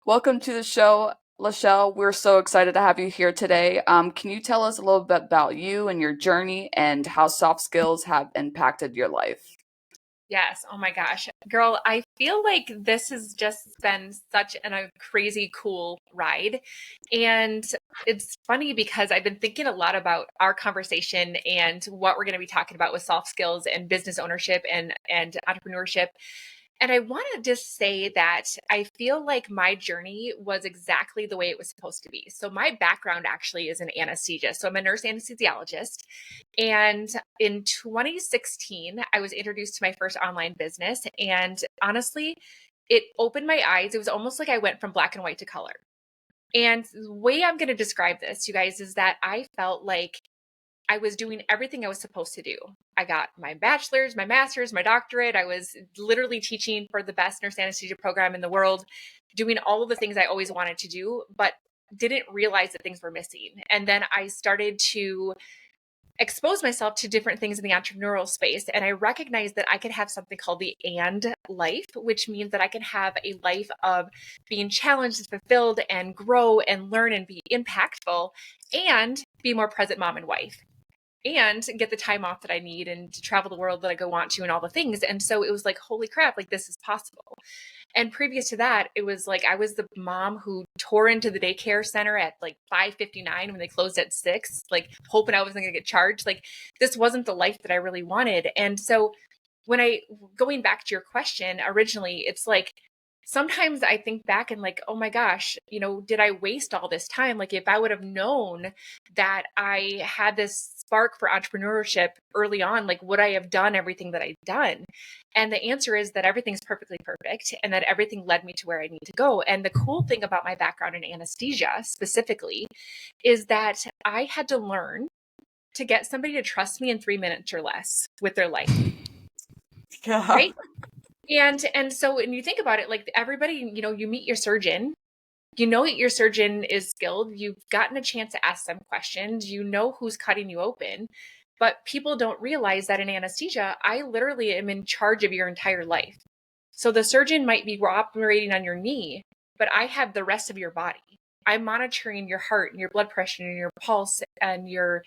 Welcome to the show, LaChelle. We're so excited to have you here today. Can you tell us a little bit about you and your journey and how soft skills have impacted your life? Yes. Oh my gosh. Girl, I feel like this has just been such a crazy cool ride. And it's funny because I've been thinking a lot about our conversation and what we're going to be talking about with soft skills and business ownership and entrepreneurship. And I want to just say that I feel like my journey was exactly the way it was supposed to be. So my background actually is in anesthesia. So I'm a nurse anesthesiologist. And in 2016, I was introduced to my first online business. And honestly, it opened my eyes. It was almost like I went from black and white to color. And the way I'm going to describe this, you guys, is that I felt like I was doing everything I was supposed to do. I got my bachelor's, my master's, my doctorate. I was literally teaching for the best nurse anesthesia program in the world, doing all of the things I always wanted to do, but didn't realize that things were missing. And then I started to expose myself to different things in the entrepreneurial space. And I recognized that I could have something called the and life, which means that I can have a life of being challenged and fulfilled and grow and learn and be impactful and be more present mom and wife and get the time off that I need and to travel the world that I go want to and all the things. And so it was like, holy crap, like this is possible. And previous to that, it was like I was the mom who tore into the daycare center at like 5:59 when they closed at 6, like hoping I wasn't going to get charged. Like this wasn't the life that I really wanted. And so when I going back to your question originally, it's like sometimes I think back and like, oh my gosh, did I waste all this time? Like if I would have known that I had this spark for entrepreneurship early on, like would I have done everything that I've done? And the answer is that everything's perfectly perfect and that everything led me to where I need to go. And the cool thing about my background in anesthesia specifically is that I had to learn to get somebody to trust me in 3 minutes or less with their life, Yeah. right? And so when you think about it, like everybody, you meet your surgeon, you know that your surgeon is skilled, you've gotten a chance to ask them questions, you know who's cutting you open, but people don't realize that in anesthesia, I literally am in charge of your entire life. So the surgeon might be operating on your knee, but I have the rest of your body. I'm monitoring your heart and your blood pressure and your pulse and your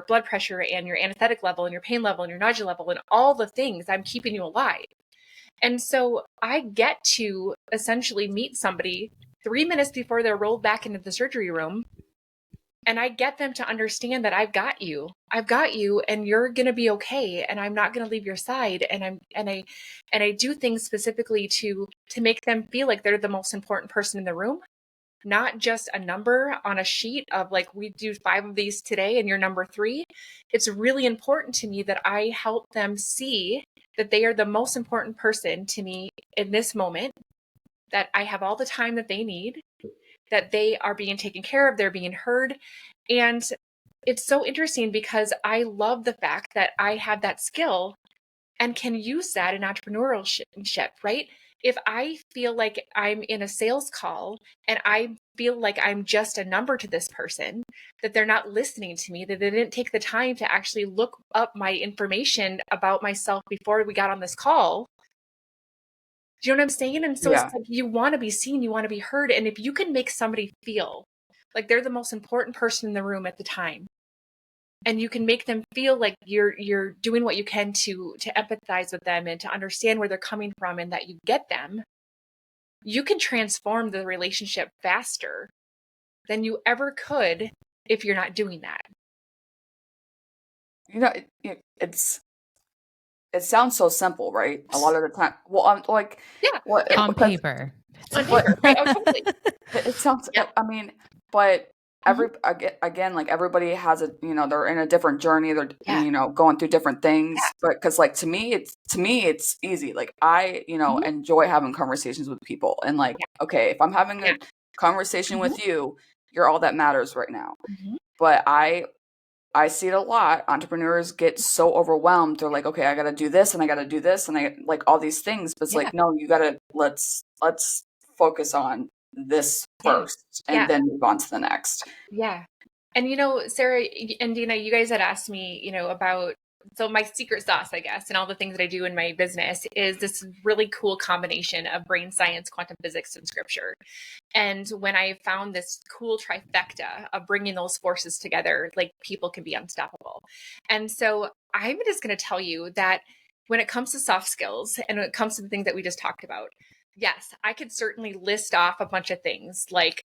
blood pressure and your anesthetic level and your pain level and your nausea level and all the things. I'm keeping you alive. And so I get to essentially meet somebody 3 minutes before they're rolled back into the surgery room. And I get them to understand that I've got you. I've got you and you're going to be okay. And I'm not going to leave your side. And I do things specifically to make them feel like they're the most important person in the room, not just a number on a sheet of like, we do 5 of these today and you're number 3. It's really important to me that I help them see that they are the most important person to me in this moment, that I have all the time that they need, that they are being taken care of, they're being heard. And it's so interesting because I love the fact that I have that skill and can use that in entrepreneurship, right? If I feel like I'm in a sales call and I feel like I'm just a number to this person, that they're not listening to me, that they didn't take the time to actually look up my information about myself before we got on this call. Do you know what I'm saying? And so it's Yeah. like you want to be seen, you want to be heard. And if you can make somebody feel like they're the most important person in the room at the time, and you can make them feel like you're doing what you can to empathize with them and to understand where they're coming from and that you get them, you can transform the relationship faster than you ever could if you're not doing that. It sounds so simple, right? A lot of the time. Well, I'm like, Yeah, what? yeah, On Because, paper. on but paper, right? Oh, totally. it sounds. Yeah. I mean, but Mhm. again, like everybody has a, they're in a different journey. They're, Yeah. going through different Yeah. things. But because, like, to me, it's easy. Like I, Mhm. enjoy having conversations with people, and like, Yeah. okay, if I'm having Yeah. a conversation Mhm. with you, you're all that matters right now. Mhm. But I see it a lot. Entrepreneurs get so overwhelmed. They're like, okay, I got to do this and I got to do this and I like all these things. But it's Yeah. like, no, you got to let's focus on this Yeah. first and Yeah. then move on to the next. Yeah. And Sarah and Dina, you guys had asked me, about so my secret sauce, I guess, and all the things that I do in my business is this really cool combination of brain science, quantum physics, and scripture. And when I found this cool trifecta of bringing those forces together, like people can be unstoppable. And so I'm just going to tell you that when it comes to soft skills and when it comes to the things that we just talked about, yes, I could certainly list off a bunch of things like,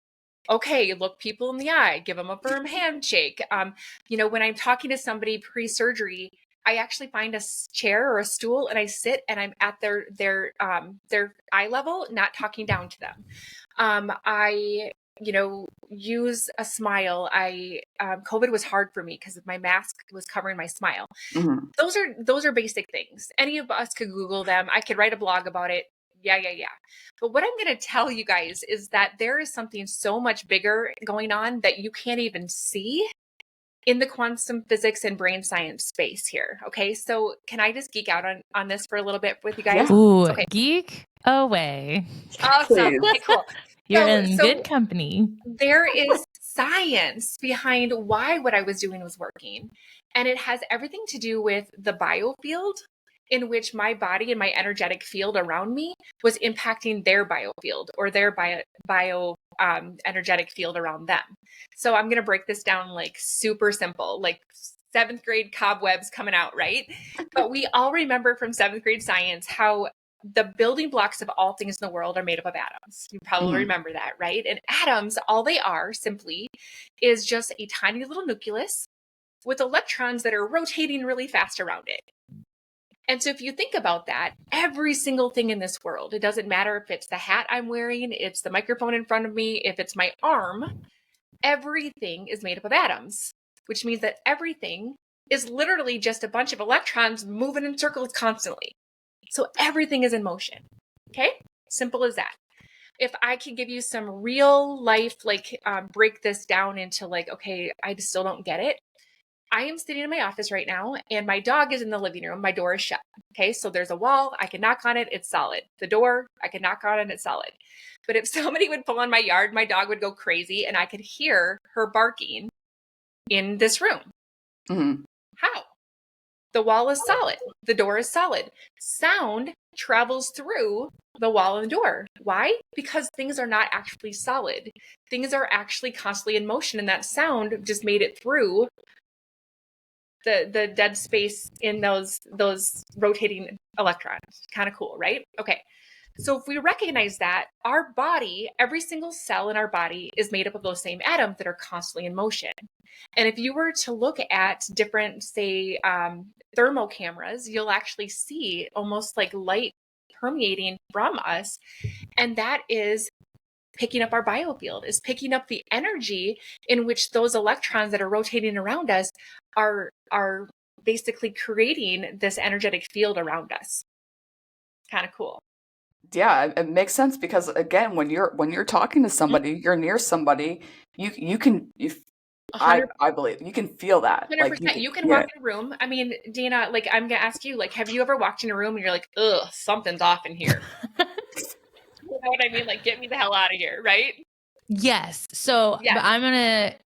okay, look people in the eye, give them a firm handshake. When I'm talking to somebody pre-surgery, I actually find a chair or a stool and I sit and I'm at their eye level, not talking down to them. I use a smile. COVID was hard for me because my mask was covering my smile. Mhm. Those are basic things. Any of us could Google them. I could write a blog about it. Yeah. But what I'm going to tell you guys is that there is something so much bigger going on that you can't even see in the quantum physics and brain science space here. Okay. So can I just geek out on this for a little bit with you guys? Yeah, Ooh, Okay. geek away. Awesome. please. Okay, cool. You're So, in so good company. there is science behind why what I was doing was working. And it has everything to do with the biofield in which my body and my energetic field around me was impacting their biofield or their energetic field around them. So I'm going to break this down like super simple, like seventh grade cobwebs coming out, right? But we all remember from seventh grade science how the building blocks of all things in the world are made up of atoms. You probably remember that, right? And atoms, all they are simply is just a tiny little nucleus with electrons that are rotating really fast around it. And so if you think about that, every single thing in this world, it doesn't matter if it's the hat I'm wearing, it's the microphone in front of me, if it's my arm, everything is made up of atoms, which means that everything is literally just a bunch of electrons moving in circles constantly. So everything is in motion. Okay. Simple as that. If I could give you some real life, break this down into like, okay, I still don't get it. I am sitting in my office right now and my dog is in the living room. My door is shut. Okay. So there's a wall. I can knock on it. It's solid. The door, I can knock on it. It's solid. But if somebody would pull on my yard, my dog would go crazy and I could hear her barking in this room. Mm-hmm. How? The wall is solid. The door is solid. Sound travels through the wall and the door. Why? Because things are not actually solid. Things are actually constantly in motion, and that sound just made it through the dead space in those rotating electrons. Kind of cool, right? Okay. So if we recognize that our body, every single cell in our body is made up of those same atoms that are constantly in motion. And if you were to look at different, say, thermal cameras, you'll actually see almost like light permeating from us. And that is picking up our biofield, is picking up the energy in which those electrons that are rotating around us are basically creating this energetic field around us. Kind of cool. Yeah, it makes sense because again, when you're talking to somebody, you're near somebody, you can I believe you can feel that. Like 100%. You can yeah. walk in a room. I mean, Dana, like I'm gonna ask you, like, have you ever walked in a room and you're like, ugh, something's off in here? You know what I mean? Like, get me the hell out of here, right? Yes. So, Yes. but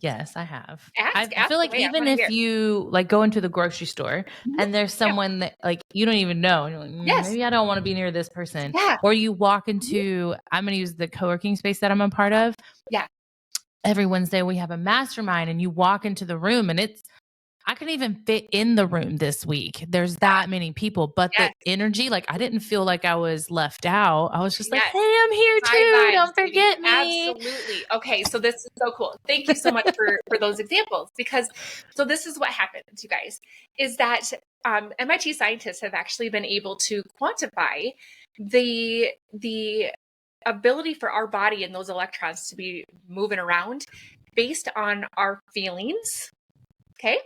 yes, I have. I Ask feel like away. I even wanna if hear. you like go into the grocery store and there's someone that like you don't even know, and you're like, Yes. maybe I don't want to be near this person. Yeah. Or you walk into, I'm going to use the co-working space that I'm a part of. Yeah. Every Wednesday we have a mastermind, and you walk into the room and I couldn't even fit in the room this week. There's that many people, but Yes. the energy, like I didn't feel like I was left out. I was just like, Yes. hey, I'm here High too. vibes, Don't baby. forget me. Absolutely. Okay, so this is so cool. Thank you so much for those examples, because so this is what happens, you guys, is that MIT scientists have actually been able to quantify the ability for our body and those electrons to be moving around based on our feelings. Okay.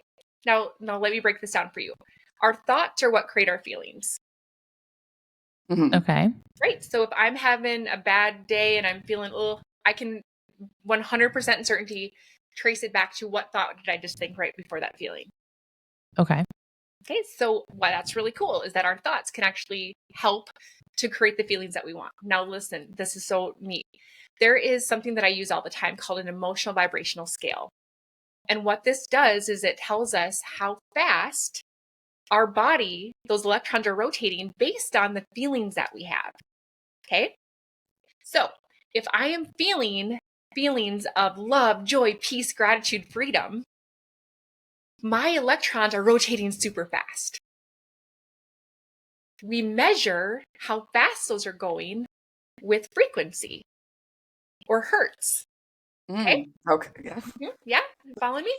Now let me break this down for you. Our thoughts are what create our feelings. Mhm. Okay. Right. So if I'm having a bad day and I'm feeling, I can 100% certainty trace it back to what thought did I just think right before that feeling. Okay. Okay. So why that's really cool is that our thoughts can actually help to create the feelings that we want. Now, listen, this is so neat. There is something that I use all the time called an emotional vibrational scale. And what this does is it tells us how fast our body, those electrons are rotating based on the feelings that we have. Okay. So if I am feeling feelings of love, joy, peace, gratitude, freedom, my electrons are rotating super fast. We measure how fast those are going with frequency or hertz. Okay. Okay. Yeah. Yeah. Follow me?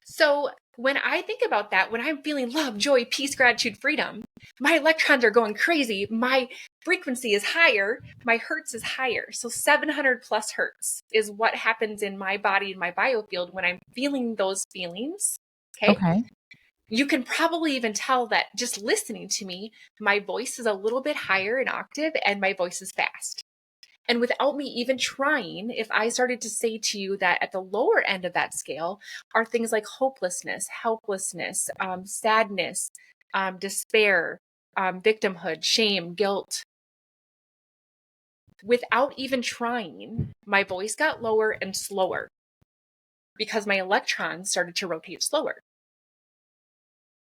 So when I think about that, when I'm feeling love, joy, peace, gratitude, freedom, my electrons are going crazy. My frequency is higher. My hertz is higher. So 700 plus hertz is what happens in my body, in my biofield when I'm feeling those feelings. Okay. You can probably even tell that just listening to me, my voice is a little bit higher in octave and my voice is fast. And without me even trying, if I started to say to you that at the lower end of that scale are things like hopelessness, helplessness, sadness, despair, victimhood, shame, guilt, without even trying, my voice got lower and slower because my electrons started to rotate slower.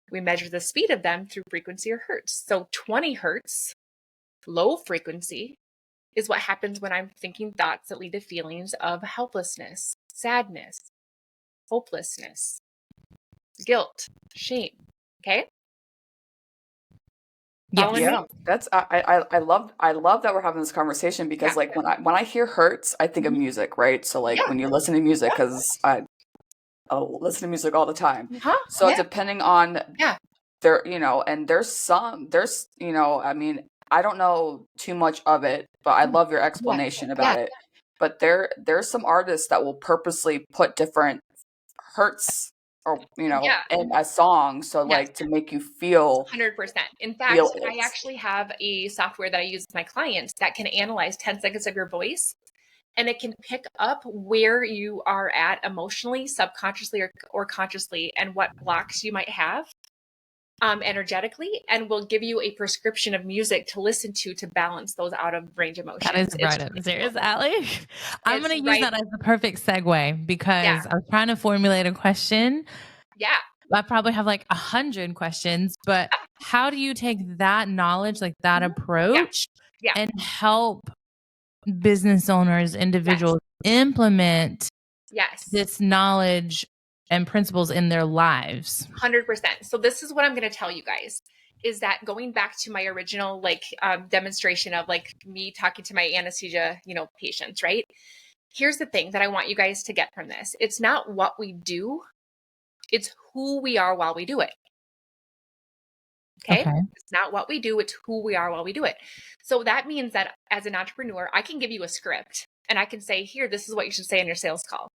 We measure the speed of them through frequency or hertz. So 20 hertz, low frequency, is what happens when I'm thinking thoughts that lead to feelings of helplessness, sadness, hopelessness, guilt, shame. Okay? Following me? Yeah, that's I love that we're having this conversation because Yeah. like when I hear hertz, I think of music, right? So like Yeah. when you listen to music, because I listen to music all the time. Huh? So Yeah. depending on Yeah. there, and there's I mean, I don't know too much of it, but I love your Yeah. explanation Yeah. about it. But there's some artists that will purposely put different hertz or Yeah. in a song, so Yes. like to make you feel 100%. In fact, feel I it. actually have a software that I use with my clients that can analyze 10 seconds of your voice, and it can pick up where you are at emotionally, subconsciously, or consciously, and what blocks you might have energetically, and will give you a prescription of music to listen to balance those out of range emotions. That is It's right really up serious, cool. Allie. I'm It's going to use right. that as the perfect segue because I was trying to formulate a question. Yeah. I probably have like 100 questions, but how do you take that knowledge, like that approach, Yeah. and help business owners, individuals implement Yes. this knowledge and principles in their lives? 100%. So this is what I'm going to tell you guys is that going back to my original demonstration of like me talking to my anesthesia, patients, right? Here's the thing that I want you guys to get from this. It's not what we do, it's who we are while we do it. Okay? It's not what we do, it's who we are while we do it. So that means that as an entrepreneur, I can give you a script and I can say, here, this is what you should say in your sales call.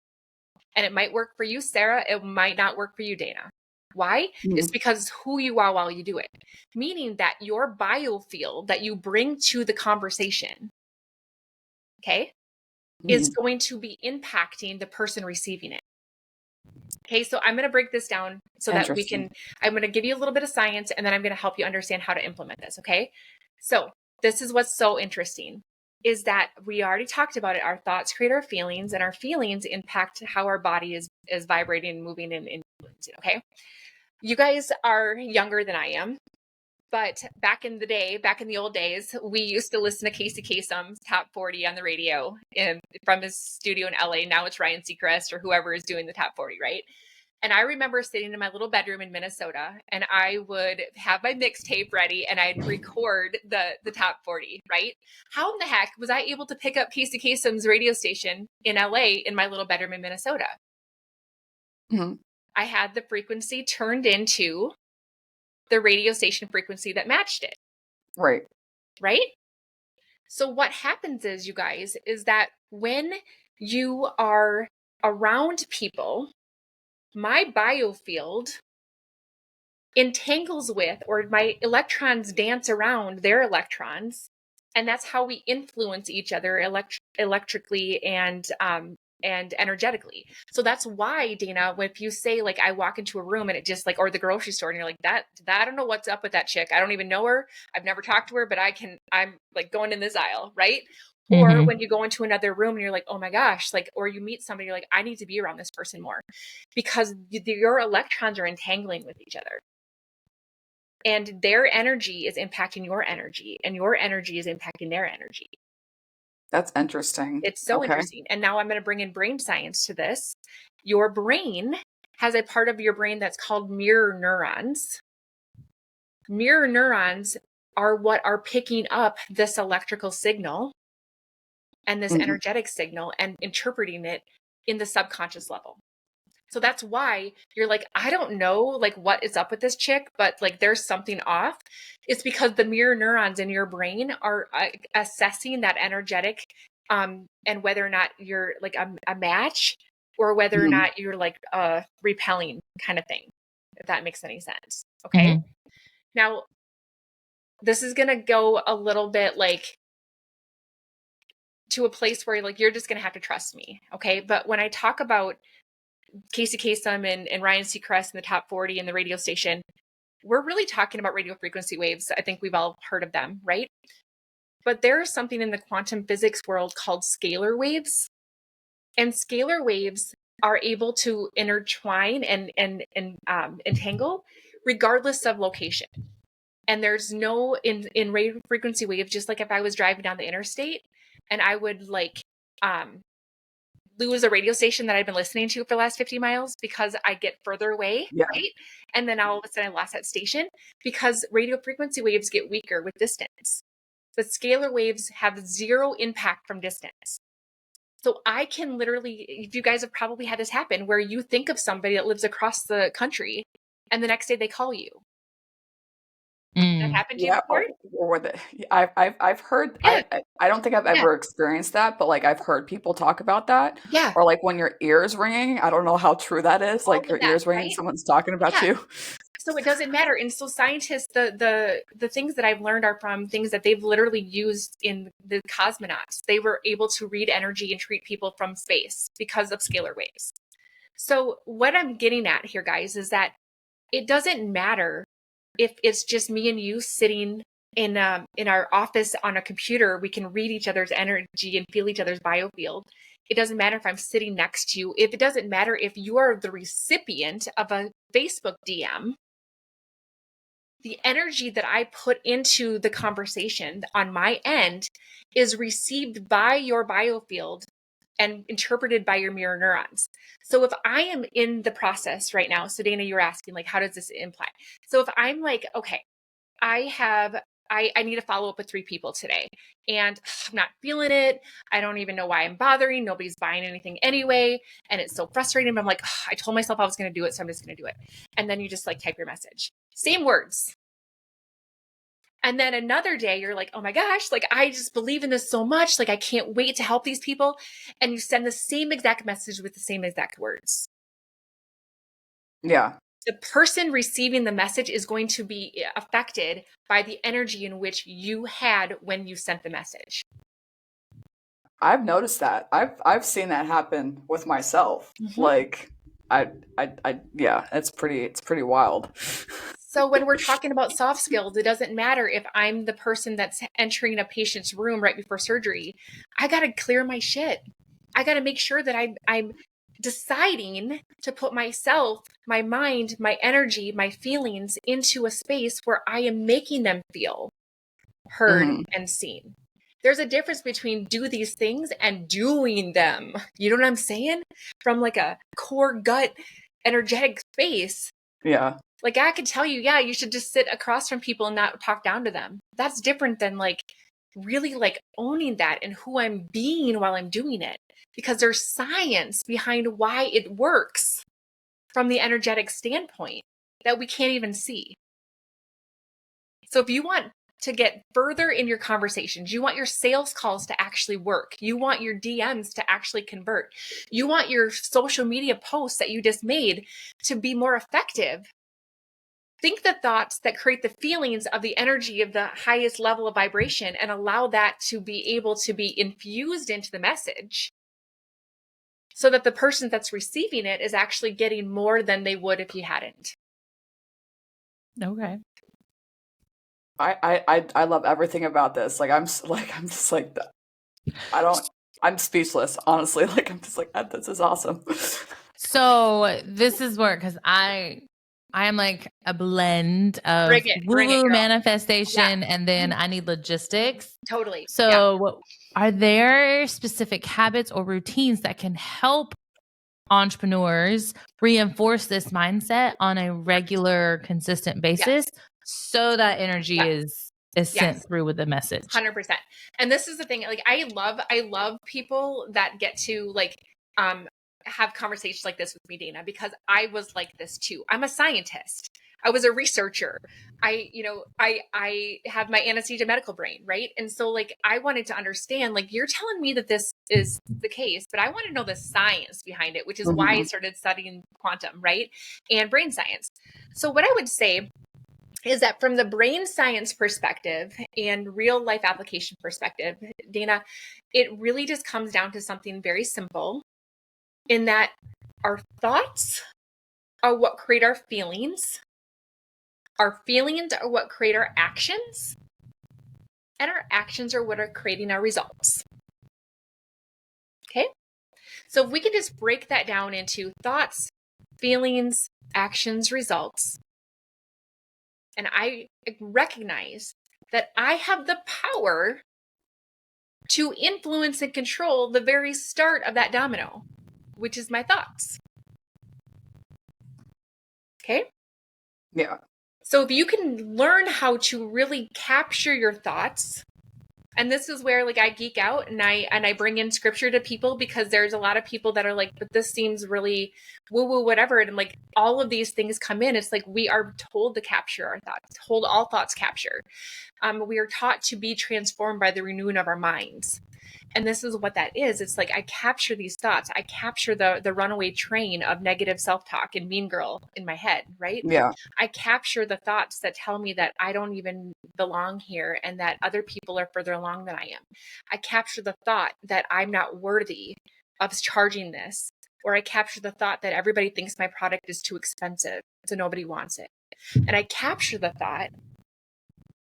And it might work for you, Sarah. It might not work for you, Dana. Why? It's because it's who you are while you do it. Meaning that your biofield that you bring to the conversation, okay, is going to be impacting the person receiving it. Okay, so I'm going to break this down so that I'm going to give you a little bit of science and then I'm going to help you understand how to implement this. Okay, so this is what's so interesting is that we already talked about it. Our thoughts create our feelings and our feelings impact how our body is vibrating and moving and influencing. Okay, you guys are younger than I am. But back in the old days, we used to listen to Casey Kasem's Top 40 on the radio from his studio in LA. Now it's Ryan Seacrest or whoever is doing the Top 40, right? And I remember sitting in my little bedroom in Minnesota and I would have my mixtape ready and I'd record the Top 40, right? How in the heck was I able to pick up Casey Kasem's radio station in LA in my little bedroom in Minnesota? I had the frequency turned into the radio station frequency that matched it. Right. Right? So what happens is, you guys, is that when you are around people, my biofield entangles with, or my electrons dance around their electrons. And that's how we influence each other electrically and energetically. So that's why, Dana, if you say like, I walk into a room and it just like, or the grocery store and you're like that, I don't know what's up with that chick. I don't even know her. I've never talked to her, but I'm like going in this aisle. Right. Or when you go into another room and you're like, oh my gosh, like, or you meet somebody, you're like, I need to be around this person more because your electrons are entangling with each other. and their energy is impacting your energy, and your energy is impacting their energy. That's interesting. It's so Okay. interesting. And now I'm going to bring in brain science to this. Your brain has a part of your brain that's called mirror neurons. Mirror neurons are what are picking up this electrical signal and this energetic signal and interpreting it in the subconscious level. So that's why you're like, I don't know, like, what is up with this chick, but like, there's something off. It's because the mirror neurons in your brain are assessing that energetic, and whether or not you're like a match, or whether or not you're like repelling kind of thing, if that makes any sense. Okay. Now, this is going to go a little bit like to a place where like, you're just going to have to trust me. Okay. But when I talk about Casey Kasem and Ryan Seacrest in the top 40 in the radio station, we're really talking about radio frequency waves. I think we've all heard of them, right? But there is something in the quantum physics world called scalar waves. And scalar waves are able to intertwine and entangle regardless of location. And there's no, in radio frequency waves, just like if I was driving down the interstate and I would like lose a radio station that I've been listening to for the last 50 miles because I get further away, right? And then all of a sudden I lost that station because radio frequency waves get weaker with distance. But scalar waves have zero impact from distance. So I can literally, you guys have probably had this happen where you think of somebody that lives across the country and the next day they call you. That happened to you before? Or I've heard. Yeah. I don't think I've ever experienced that, but like I've heard people talk about that. Yeah. Or like when your ears ringing. I don't know how true that is. Like your ears ringing, someone's talking about you. So it doesn't matter. And so scientists, the things that I've learned are from things that they've literally used in the cosmonauts. They were able to read energy and treat people from space because of scalar waves. So what I'm getting at here, guys, is that it doesn't matter if it's just me and you sitting in our office on a computer. We can read each other's energy and feel each other's biofield. It doesn't matter if I'm sitting next to you. It doesn't matter if you are the recipient of a Facebook DM. The energy that I put into the conversation on my end is received by your biofield and interpreted by your mirror neurons. So if I am in the process right now, so Dana, you're asking like, how does this imply? So if I'm like, okay, I need to follow up with 3 people today and I'm not feeling it. I don't even know why I'm bothering. Nobody's buying anything anyway. And it's so frustrating. But I'm like, I told myself I was going to do it. So I'm just going to do it. And then you just like type your message, same words. And then another day you're like, oh my gosh, like I just believe in this so much. Like I can't wait to help these people. And you send the same exact message with the same exact words. Yeah. The person receiving the message is going to be affected by the energy in which you had when you sent the message. I've noticed that. I've seen that happen with myself. Like yeah, it's pretty wild. So when we're talking about soft skills, it doesn't matter if I'm the person that's entering a patient's room right before surgery. I got to clear my shit. I got to make sure that I'm deciding to put myself, my mind, my energy, my feelings into a space where I am making them feel heard and seen. There's a difference between do these things and doing them. You know what I'm saying? From like a core gut energetic space. Yeah. Like I could tell you, yeah, you should just sit across from people and not talk down to them. That's different than like really like owning that and who I'm being while I'm doing it. Because there's science behind why it works from the energetic standpoint that we can't even see. So if you want to get further in your conversations, you want your sales calls to actually work, you want your DMs to actually convert, you want your social media posts that you just made to be more effective, think the thoughts that create the feelings of the energy of the highest level of vibration and allow that to be able to be infused into the message so that the person that's receiving it is actually getting more than they would if you hadn't. Okay. I love everything about this. Like I'm just like I'm speechless, honestly. Like I'm just like this is awesome. So this is where, because I I am like a blend of Bring it, woo-woo girl. manifestation and then I need logistics. Totally. So are there specific habits or routines that can help entrepreneurs reinforce this mindset on a regular, consistent basis so that energy is sent through with the message? 100%. And this is the thing, like I love people that get to like have conversations like this with me, Dana, because I was like this too. I'm a scientist. I was a researcher. I have my anesthesia medical brain, right? And so like I wanted to understand, like you're telling me that this is the case, but I want to know the science behind it, which is why I started studying quantum, right? And brain science. So what I would say is that from the brain science perspective and real life application perspective, Dana, it really just comes down to something very simple in that our thoughts are what create our feelings are what create our actions, and our actions are what are creating our results. Okay? So if we can just break that down into thoughts, feelings, actions, results, and I recognize that I have the power to influence and control the very start of that domino, which is my thoughts. Okay? Yeah. So if you can learn how to really capture your thoughts, and this is where like I geek out and I bring in scripture to people, because there's a lot of people that are like, but this seems really woo-woo, whatever. And like all of these things come in. It's like we are told to capture our thoughts, hold all thoughts capture. We are taught to be transformed by the renewing of our minds. And this is what that is. It's like I capture these thoughts. I capture the runaway train of negative self-talk and mean girl in my head, right? Yeah. I capture the thoughts that tell me that I don't even belong here and that other people are further along than I am. I capture the thought that I'm not worthy of charging this, or I capture the thought that everybody thinks my product is too expensive, so nobody wants it. And I capture the thought.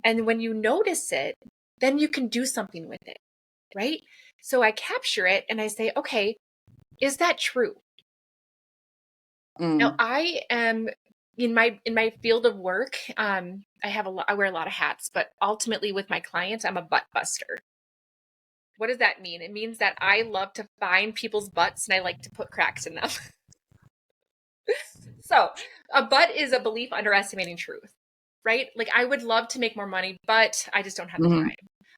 And when you notice it, then you can do something with it, right? So I capture it and I say, okay, is that true? Now I am in my field of work. I wear a lot of hats, but ultimately with my clients, I'm a butt buster. What does that mean? It means that I love to find people's butts and I like to put cracks in them. So a butt is a belief underestimating truth, right? Like I would love to make more money, but I just don't have the time.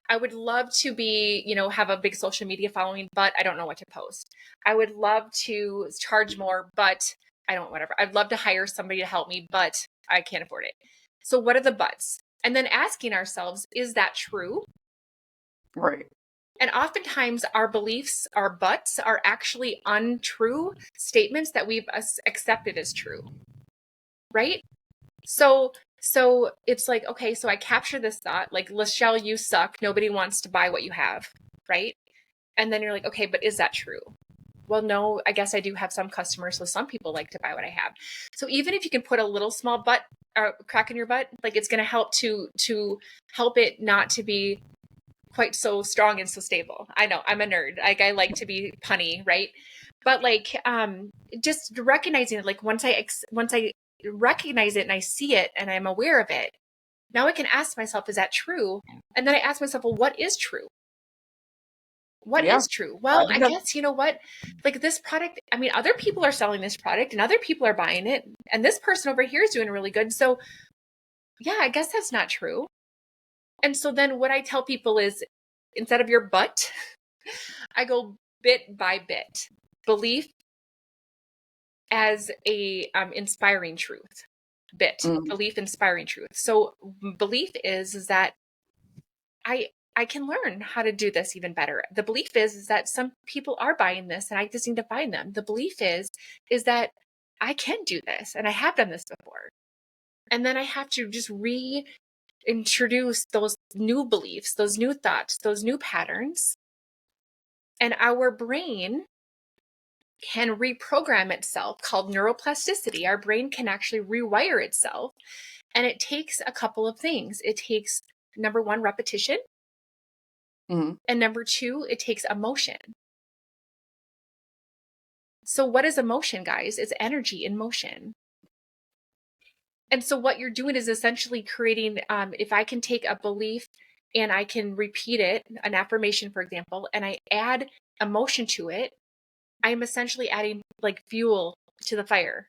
I would love to be, have a big social media following, but I don't know what to post. I would love to charge more, but I don't, whatever. I'd love to hire somebody to help me, but I can't afford it. So what are the buts? And then asking ourselves, is that true? Right. And oftentimes our beliefs, our buts are actually untrue statements that we've accepted as true. Right? So it's like, okay, so I capture this thought, like, LaChelle, you suck. Nobody wants to buy what you have. Right? And then you're like, okay, but is that true? Well, no, I guess I do have some customers. So some people like to buy what I have. So even if you can put a little small butt or crack in your butt, like it's going to help to help it not to be quite so strong and so stable. I know I'm a nerd. Like I like to be punny, right? But like, just recognizing it, like once I recognize it and I see it and I'm aware of it, now I can ask myself, is that true? And then I ask myself, well, what is true? What is true? Well, I guess, you know what? Like this product, I mean, other people are selling this product and other people are buying it. And this person over here is doing really good. So yeah, I guess that's not true. And so then what I tell people is, instead of your butt, I go bit by bit. Belief as a inspiring truth. Belief inspiring truth. So belief is that I can learn how to do this even better. The belief is that some people are buying this and I just need to find them. The belief is that I can do this and I have done this before. And then I have to just reintroduce those new beliefs, those new thoughts, those new patterns. And our brain can reprogram itself, called neuroplasticity. Our brain can actually rewire itself. And it takes a couple of things. It takes, number one, repetition. And number two, it takes emotion. So what is emotion, guys? It's energy in motion. And so what you're doing is essentially creating, if I can take a belief and I can repeat it, an affirmation, for example, and I add emotion to it, I'm essentially adding like fuel to the fire.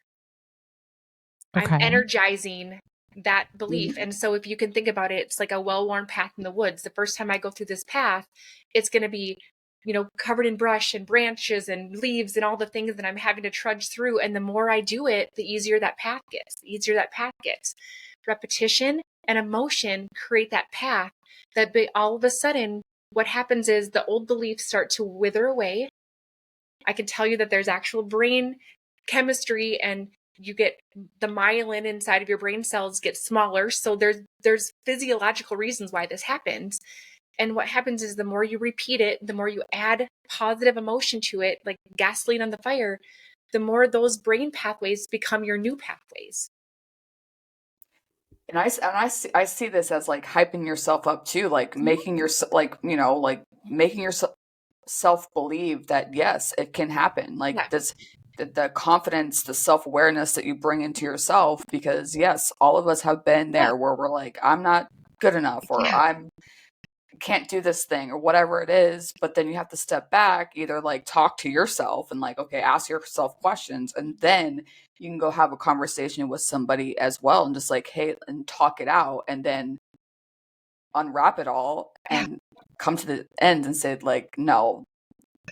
I'm Okay. energizing that belief. Mhm. And so if you can think about it, it's like a well-worn path in the woods. The first time I go through this path, it's going to be, covered in brush and branches and leaves and all the things that I'm having to trudge through. And the more I do it, the easier that path gets, the easier that path gets. Repetition and emotion create that path that all of a sudden, what happens is the old beliefs start to wither away. I can tell you that there's actual brain chemistry, and you get the myelin inside of your brain cells get smaller. So there's physiological reasons why this happens. And what happens is the more you repeat it, the more you add positive emotion to it, like gasoline on the fire, the more those brain pathways become your new pathways. And I see this as like hyping yourself up too, like making your like making yourself believe that yes, it can happen. Like Yeah. this, the confidence, the self-awareness that you bring into yourself, because yes, all of us have been Yeah. there where we're like, I'm not good enough, or Yeah. I'm can't do this thing, or whatever it is. But then you have to step back, either like talk to yourself and like, okay, ask yourself questions, and then you can go have a conversation with somebody as well and just like, hey, and talk it out, and then unwrap it all Yeah. and come to the end and say like, no,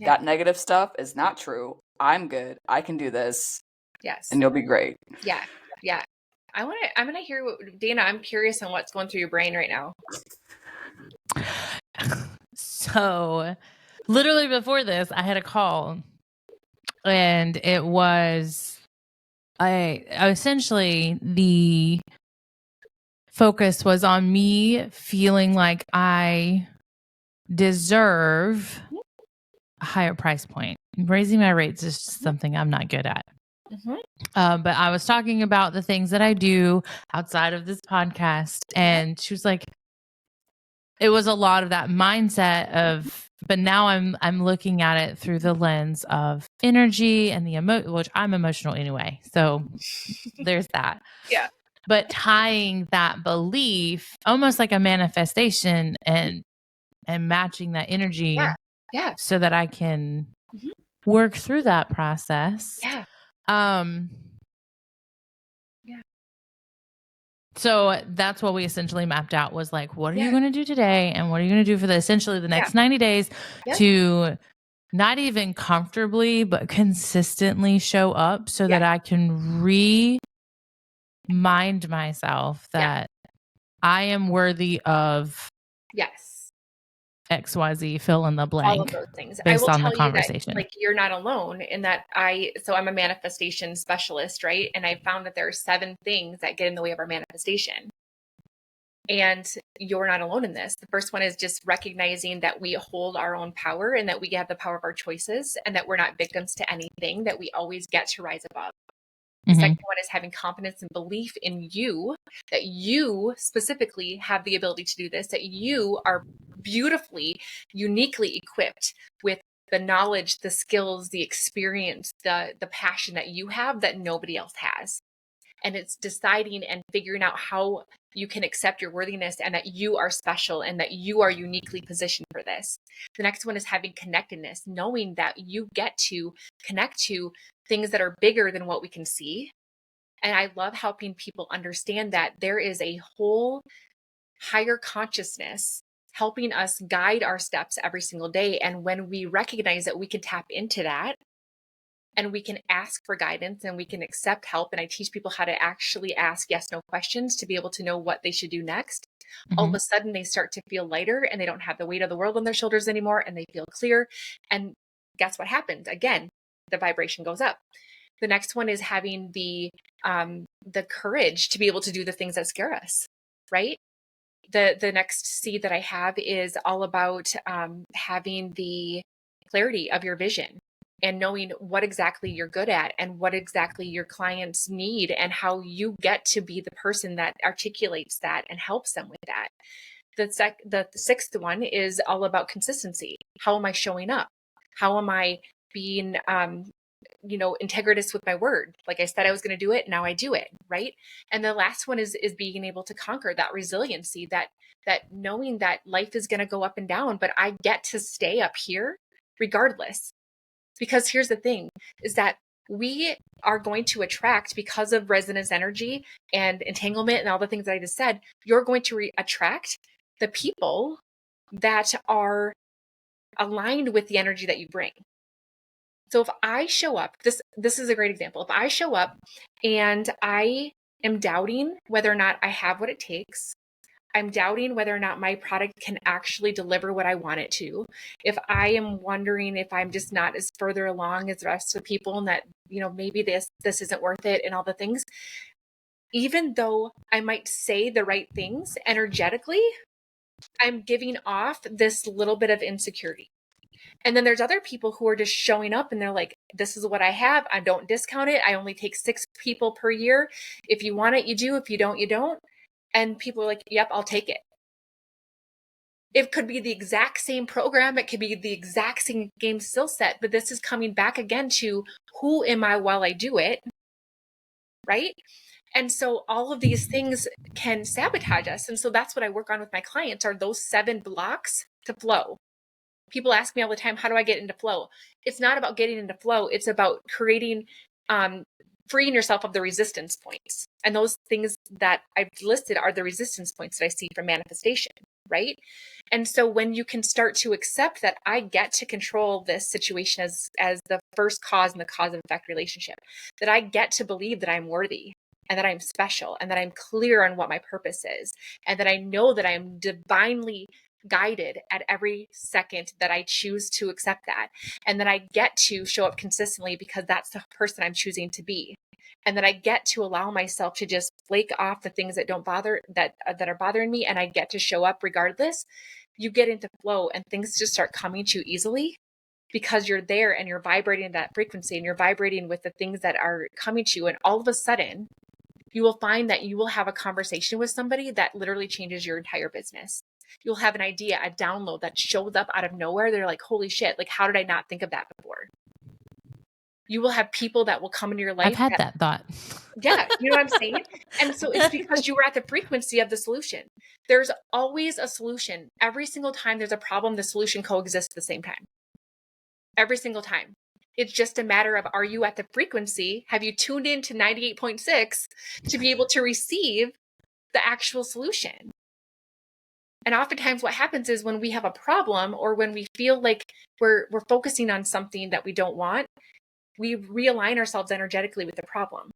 Yeah. that negative stuff is not true. I'm good. I can do this, Yes. and you'll be great. Yeah. Yeah. I'm going to hear what, Dana, I'm curious on what's going through your brain right now. So, literally before this, I had a call, and it was essentially the focus was on me feeling like I deserve a higher price point. Raising my rates is just something I'm not good at. Mm-hmm. But I was talking about the things that I do outside of this podcast, and she was like, it was a lot of that mindset of, but now I'm looking at it through the lens of energy and the which I'm emotional anyway. So there's that. Yeah. But tying that belief almost like a manifestation and matching that energy Yeah. Yeah. so that I can Mhm. work through that process. Yeah. So that's what we essentially mapped out was like, what are you going to do today? And what are you going to do for essentially the next 90 days to not even comfortably, but consistently show up so that I can remind myself that I am worthy of XYZ, fill in the blank. All of those things. Based I will on tell the you conversation. that, like, you're not alone in that. So I'm a manifestation specialist, right? And I found that there are 7 things that get in the way of our manifestation. And you're not alone in this. The first one is just recognizing that we hold our own power and that we have the power of our choices and that we're not victims to anything, that we always get to rise above. The second one is having confidence and belief in you, that you specifically have the ability to do this, that you are beautifully, uniquely equipped with the knowledge, the skills, the experience, the passion that you have that nobody else has. And it's deciding and figuring out how you can accept your worthiness and that you are special and that you are uniquely positioned for this. The next one is having connectedness, knowing that you get to connect to things that are bigger than what we can see. And I love helping people understand that there is a whole higher consciousness helping us guide our steps every single day. And when we recognize that we can tap into that, and we can ask for guidance and we can accept help. And I teach people how to actually ask yes, no questions to be able to know what they should do next. All of a sudden they start to feel lighter and they don't have the weight of the world on their shoulders anymore and they feel clear. And guess what happens? Again, the vibration goes up. The next one is having the courage to be able to do the things that scare us, right? The next C that I have is all about having the clarity of your vision and knowing what exactly you're good at and what exactly your clients need and how you get to be the person that articulates that and helps them with that. The sixth one is all about consistency. How am I showing up? How am I being integritous with my word. Like I said, I was going to do it. Now I do it. Right. And the last one is being able to conquer that resiliency, that knowing that life is going to go up and down, but I get to stay up here regardless. Because here's the thing is that we are going to attract, because of resonance energy and entanglement and all the things that I just said, you're going to attract the people that are aligned with the energy that you bring. So if I show up, this is a great example. If I show up and I am doubting whether or not I have what it takes, I'm doubting whether or not my product can actually deliver what I want it to, if I am wondering if I'm just not as further along as the rest of the people and that, maybe this isn't worth it and all the things, even though I might say the right things energetically, I'm giving off this little bit of insecurity. And then there's other people who are just showing up and they're like, this is what I have. I don't discount it. I only take 6 people per year. If you want it, you do. If you don't, you don't. And people are like, yep, I'll take it. It could be the exact same program. It could be the exact same game skill set, but this is coming back again to who am I while I do it, right? And so all of these things can sabotage us. And so that's what I work on with my clients, are those 7 blocks to flow. People ask me all the time, how do I get into flow? It's not about getting into flow. It's about creating, freeing yourself of the resistance points. And those things that I've listed are the resistance points that I see from manifestation, right? And so when you can start to accept that I get to control this situation as the first cause in the cause and effect relationship, that I get to believe that I'm worthy and that I'm special and that I'm clear on what my purpose is, and that I know that I'm divinely guided at every second that I choose to accept that, and that I get to show up consistently because that's the person I'm choosing to be, and that I get to allow myself to just flake off the things that don't bother that are bothering me, and I get to show up regardless. You get into flow and things just start coming to you easily because you're there and you're vibrating that frequency and you're vibrating with the things that are coming to you, and all of a sudden you will find that you will have a conversation with somebody that literally changes your entire business. You'll have an idea, a download that shows up out of nowhere. They're like, holy shit, like, how did I not think of that before? You will have people that will come into your life. I've had that thought. Yeah, you know what I'm saying? And so it's because you were at the frequency of the solution. There's always a solution. Every single time there's a problem, the solution coexists at the same time. Every single time. It's just a matter of, are you at the frequency? Have you tuned in to 98.6 to be able to receive the actual solution? And oftentimes what happens is when we have a problem, or when we feel like we're focusing on something that we don't want, we realign ourselves energetically with the problem.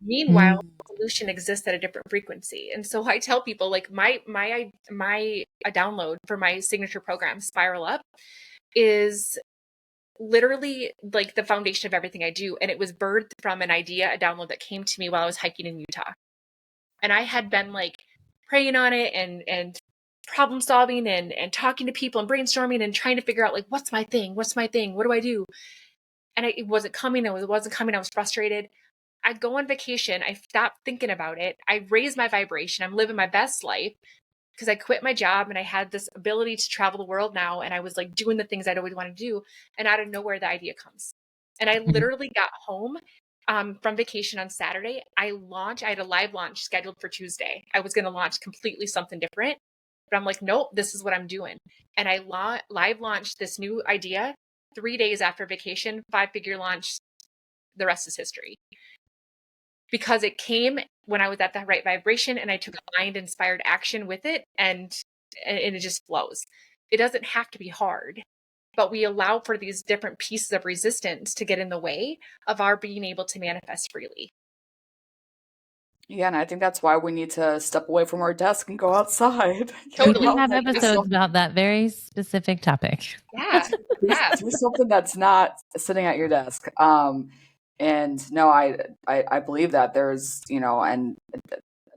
Meanwhile, the solution exists at a different frequency. And so I tell people, like, my download for my signature program, Spiral Up, is literally like the foundation of everything I do. And it was birthed from an idea, a download that came to me while I was hiking in Utah. And I had been like praying on it and problem solving and talking to people and brainstorming and trying to figure out, like, what's my thing? What do I do? And it wasn't coming. I was frustrated. I go on vacation. I stopped thinking about it. I raised my vibration. I'm living my best life because I quit my job and I had this ability to travel the world now. And I was like doing the things I'd always wanted to do. And out of nowhere, the idea comes. And I literally got home from vacation on Saturday. I had a live launch scheduled for Tuesday. I was going to launch completely something different, but I'm like, nope, this is what I'm doing. And I live launched this new idea 3 days after vacation, 5-figure launch. The rest is history. Because it came when I was at the right vibration and I took mind-inspired action with it, and it just flows. It doesn't have to be hard, but we allow for these different pieces of resistance to get in the way of our being able to manifest freely. Yeah, and I think that's why we need to step away from our desk and go outside. Totally. We can have episodes about that very specific topic. Yeah. Do something that's not sitting at your desk. And no, I believe that there's, and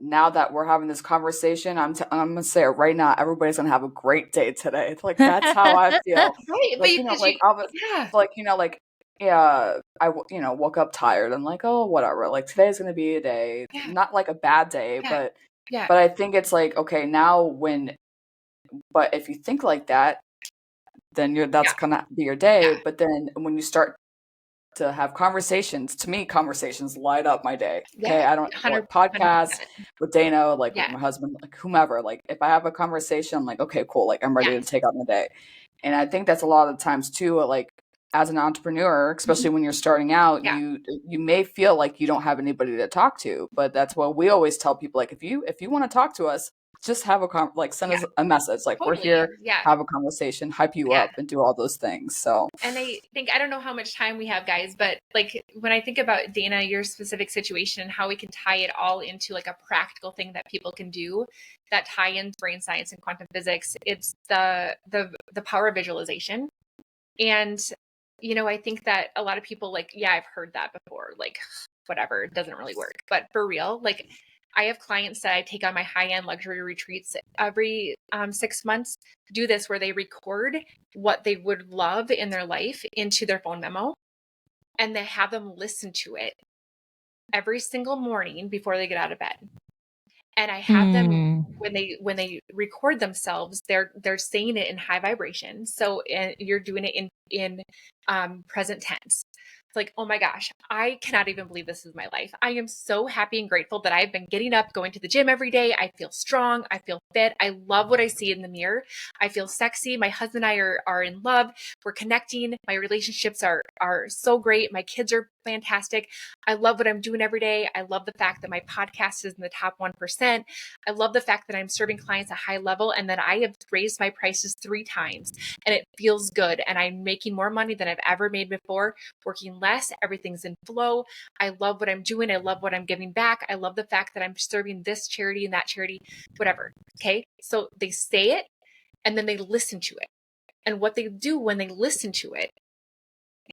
now that we're having this conversation, I'm going to say it right now, everybody's going to have a great day today. Like, that's how I feel. I woke up tired and like, oh, whatever. Like, today's going to be a day, not like a bad day, but I think it's like, okay, but if you think like that, then that's going to be your day. But then when you start to have conversations. To me, conversations light up my day. Okay. Yeah, I don't 100%. like podcasts with Dana, like with Yeah. my husband, like whomever. Like if I have a conversation, I'm like, okay, cool. Like I'm ready to take on the day. And I think that's a lot of the times too, like as an entrepreneur, especially when you're starting out, Yeah. you may feel like you don't have anybody to talk to, but that's what we always tell people. Like if you want to talk to us, just have send us a message. Like we're Totally. here, Yeah. have a conversation, hype you Yeah. up, and do all those things. So, And I think, I don't know how much time we have, guys, but like when I think about Dana, your specific situation and how we can tie it all into like a practical thing that people can do that tie in brain science and quantum physics, it's the power of visualization. And, you know, I think that a lot of people like, yeah, I've heard that before, like whatever, it doesn't really work. But for real, like I have clients that I take on my high-end luxury retreats every 6 months, do this where they record what they would love in their life into their phone memo, and they have them listen to it every single morning before they get out of bed. And I have them when they record themselves, they're saying it in high vibration. So you're doing it in present tense. It's like, oh my gosh, I cannot even believe this is my life. I am so happy and grateful that I've been getting up, going to the gym every day. I feel strong. I feel fit. I love what I see in the mirror. I feel sexy. My husband and I are in love. We're connecting. My relationships are so great. My kids are fantastic. I love what I'm doing every day. I love the fact that my podcast is in the top 1%. I love the fact that I'm serving clients at high level and that I have raised my prices 3 times and it feels good. And I'm making more money than I've ever made before, working less. Everything's in flow. I love what I'm doing. I love what I'm giving back. I love the fact that I'm serving this charity and that charity, whatever. Okay. So they say it and then they listen to it. And what they do when they listen to it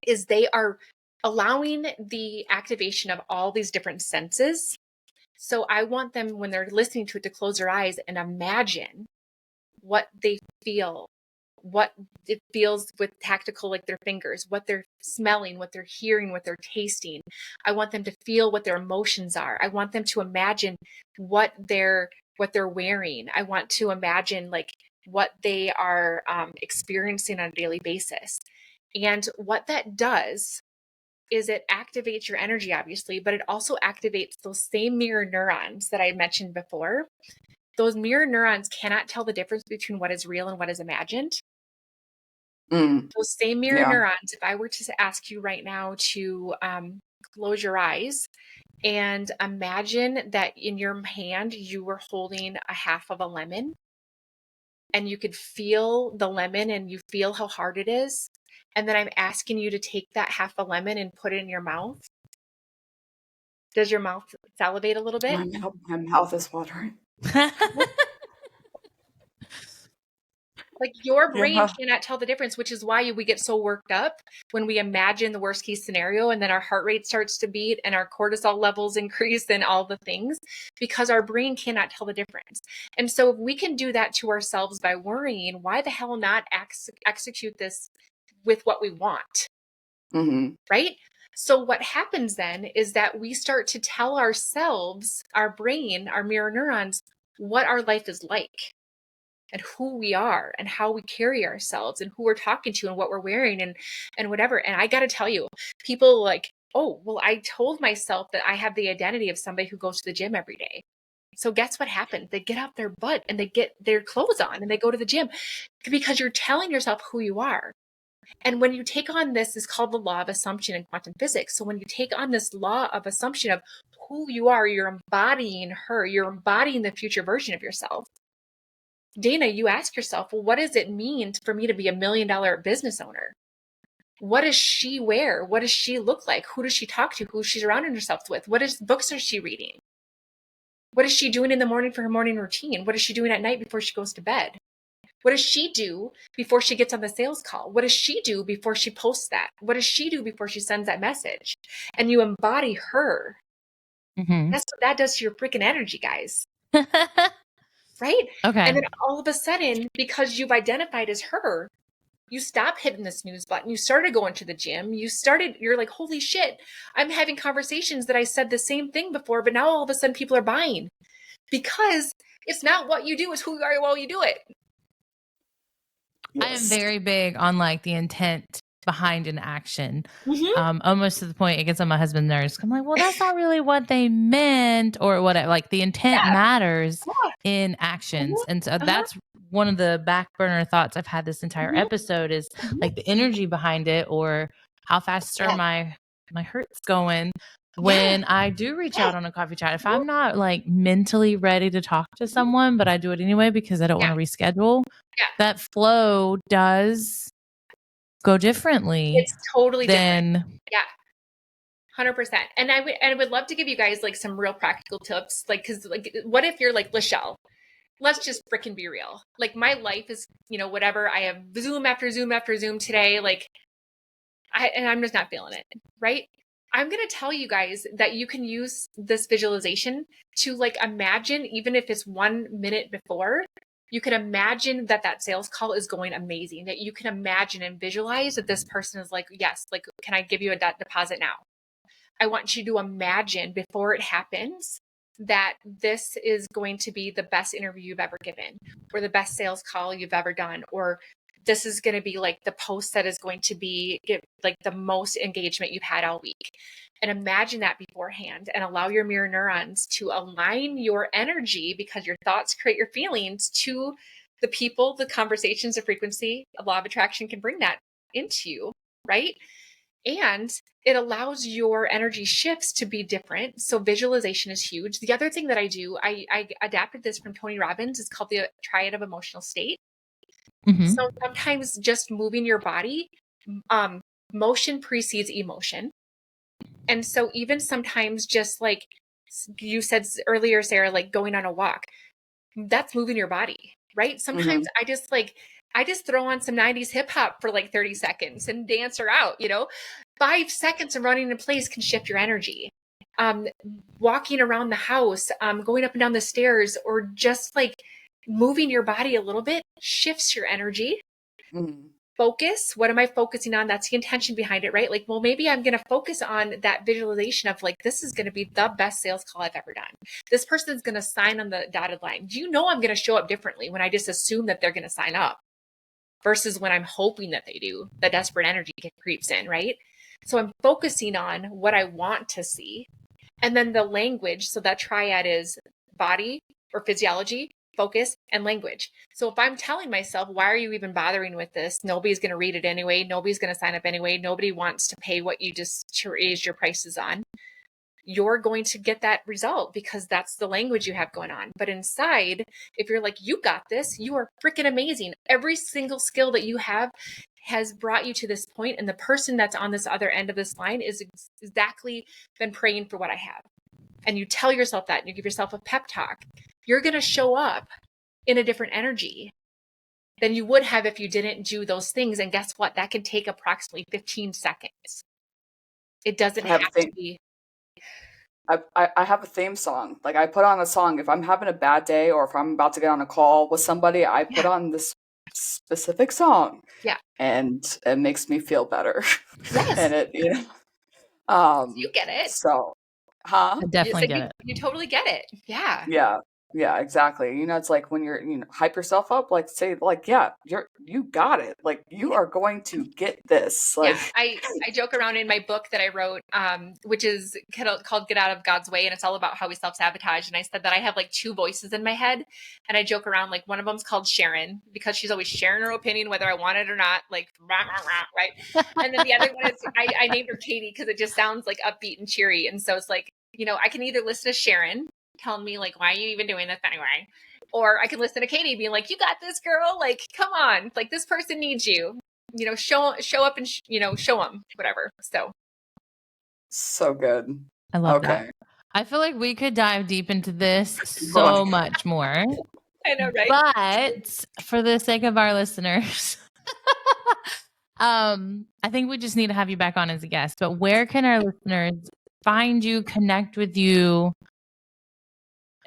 is they are allowing the activation of all these different senses. So I want them, when they're listening to it, to close their eyes and imagine what they feel, what it feels with tactical, like their fingers, what they're smelling, what they're hearing, what they're tasting. I want them to feel what their emotions are. I want them to imagine what they're wearing. I want to imagine like what they are experiencing on a daily basis. And what that does is it activates your energy, obviously, but it also activates those same mirror neurons that I mentioned before. Those mirror neurons cannot tell the difference between what is real and what is imagined. Those same mirror neurons, if I were to ask you right now to close your eyes and imagine that in your hand you were holding a half of a lemon and you could feel the lemon and you feel how hard it is. And then I'm asking you to take that half a lemon and put it in your mouth. Does your mouth salivate a little bit? My mouth is watering. Like your brain cannot tell the difference, which is why we get so worked up when we imagine the worst case scenario and then our heart rate starts to beat and our cortisol levels increase and all the things, because our brain cannot tell the difference. And so if we can do that to ourselves by worrying, why the hell not execute this with what we want? Right? So what happens then is that we start to tell ourselves, our brain, our mirror neurons, what our life is like and who we are and how we carry ourselves and who we're talking to and what we're wearing and whatever. And I got to tell you, people like, oh, well, I told myself that I have the identity of somebody who goes to the gym every day. So guess what happens? They get off their butt and they get their clothes on and they go to the gym because you're telling yourself who you are. And when you take on this, is called the law of assumption in quantum physics. So when you take on this law of assumption of who you are, you're embodying her, you're embodying the future version of yourself. Dana, you ask yourself, well, what does it mean for me to be $1 million business owner? What does she wear? What does she look like? Who does she talk to? Who she's surrounding herself with? What books is she reading? What is she doing in the morning for her morning routine? What is she doing at night before she goes to bed? What does she do before she gets on the sales call? What does she do before she posts that? What does she do before she sends that message? And you embody her. That's what that does to your freaking energy, guys. Right? Okay. And then all of a sudden, because you've identified as her, you stop hitting the snooze button. You started going to the gym. You're like, holy shit, I'm having conversations that I said the same thing before, but now all of a sudden people are buying. Because it's not what you do, it's who you are while you do it. Yes. I am very big on like the intent behind an action. Mhm. Almost to the point it gets on my husband's nerves. I'm like, well, that's not really what they meant, or whatever. Like the intent Yeah. matters Yeah. in actions. Mhm. And so Uh-huh. that's one of the back burner thoughts I've had this entire Mhm. episode is Mhm. like the energy behind it, or how fast are Yeah. my hurts going Yeah. when I do reach Yeah. out on a coffee chat. If I'm not like mentally ready to talk to someone, but I do it anyway because I don't Yeah. want to reschedule, Yeah. that flow does go differently It's totally different. than Yeah. 100%. And I would love to give you guys like some real practical tips. Like, cause like, what if you're like, LaChelle, let's just freaking be real. Like my life is, whatever. I have Zoom after Zoom after Zoom today. Like I'm just not feeling it. Right. I'm going to tell you guys that you can use this visualization to like imagine, even if it's 1 minute before, you can imagine that that sales call is going amazing, that you can imagine and visualize that this person is like, yes, like, can I give you a deposit now? I want you to imagine before it happens that this is going to be the best interview you've ever given, or the best sales call you've ever done, or this is going to be like the post that is going to be like the most engagement you've had all week. And imagine that beforehand and allow your mirror neurons to align your energy, because your thoughts create your feelings, to the people, the conversations, the frequency. A law of attraction can bring that into you, right? And it allows your energy shifts to be different. So visualization is huge. The other thing that I do, I adapted this from Tony Robbins. It's called the triad of emotional state. So sometimes just moving your body, motion precedes emotion. And so even sometimes just like you said earlier, Sarah, like going on a walk, that's moving your body, right? Sometimes I just throw on some 90s hip hop for like 30 seconds and dance her out, 5 seconds of running in place can shift your energy. Walking around the house, going up and down the stairs, or just like moving your body a little bit shifts your energy. Focus. What am I focusing on? That's the intention behind it, right? Like, well, maybe I'm going to focus on that visualization of like, this is going to be the best sales call I've ever done. This person's going to sign on the dotted line. Do you know I'm going to show up differently when I just assume that they're going to sign up versus when I'm hoping that they do? The desperate energy creeps in, right? So I'm focusing on what I want to see. And then the language. So that triad is body or physiology, focus, and language. So if I'm telling myself, why are you even bothering with this? Nobody's going to read it anyway. Nobody's going to sign up anyway. Nobody wants to pay what you just raised your prices on. You're going to get that result because that's the language you have going on. But inside, if you're like, you got this, you are freaking amazing. Every single skill that you have has brought you to this point, and the person that's on this other end of this line is exactly been praying for what I have. And you tell yourself that, and you give yourself a pep talk, you're going to show up in a different energy than you would have if you didn't do those things. And guess what? That can take approximately 15 seconds. It doesn't have to be. I have a theme song. Like I put on a song if I'm having a bad day or if I'm about to get on a call with somebody, I put on this specific song. Yeah. And it makes me feel better. Yes. And it, you get it. So, I definitely get it. You totally get it. Yeah. Yeah, exactly. It's like when you're, hype yourself up, like say, like, yeah, you got it. Like you are going to get this. Like, yeah, I joke around in my book that I wrote, which is called Get Out of God's Way. And it's all about how we self-sabotage. And I said that I have like 2 voices in my head. And I joke around, like one of them's called Sharon, because she's always sharing her opinion, whether I want it or not, like, rah, rah, rah, right? And then the other one is, I named her Katie because it just sounds like upbeat and cheery. And so it's like, I can either listen to Sharon telling me like, why are you even doing this anyway? Or I can listen to Katie being like, you got this, girl. Like, come on. Like this person needs you. Show up and, show them whatever. so good. I love that. I feel like we could dive deep into this so much more. I know, right? But for the sake of our listeners, I think we just need to have you back on as a guest. But where can our listeners find you, connect with you?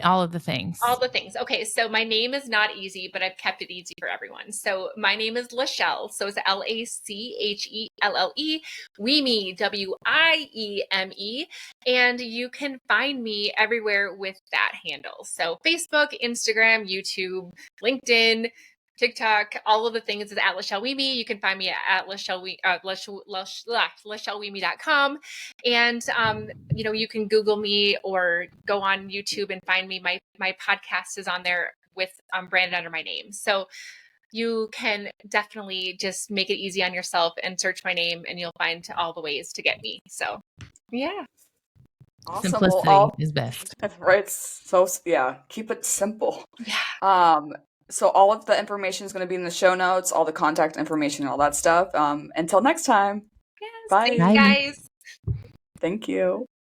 All of the things. All the things. Okay. So my name is not easy, but I've kept it easy for everyone. So my name is LaChelle. So it's LaChelle, Wieme, Wieme. And you can find me everywhere with that handle. So Facebook, Instagram, YouTube, LinkedIn, TikTok, all of the things is at LaChelle Wieme. You can find me at LaChelleWieme.com. And, you can Google me or go on YouTube and find me. My podcast is on there with branded under my name. So you can definitely just make it easy on yourself and search my name and you'll find all the ways to get me. So, yeah. Awesome. Simplicity is best. Right. So, yeah, keep it simple. Yeah. So all of the information is going to be in the show notes, all the contact information and all that stuff. Until next time. Yes. Bye. Thanks, guys. Thank you.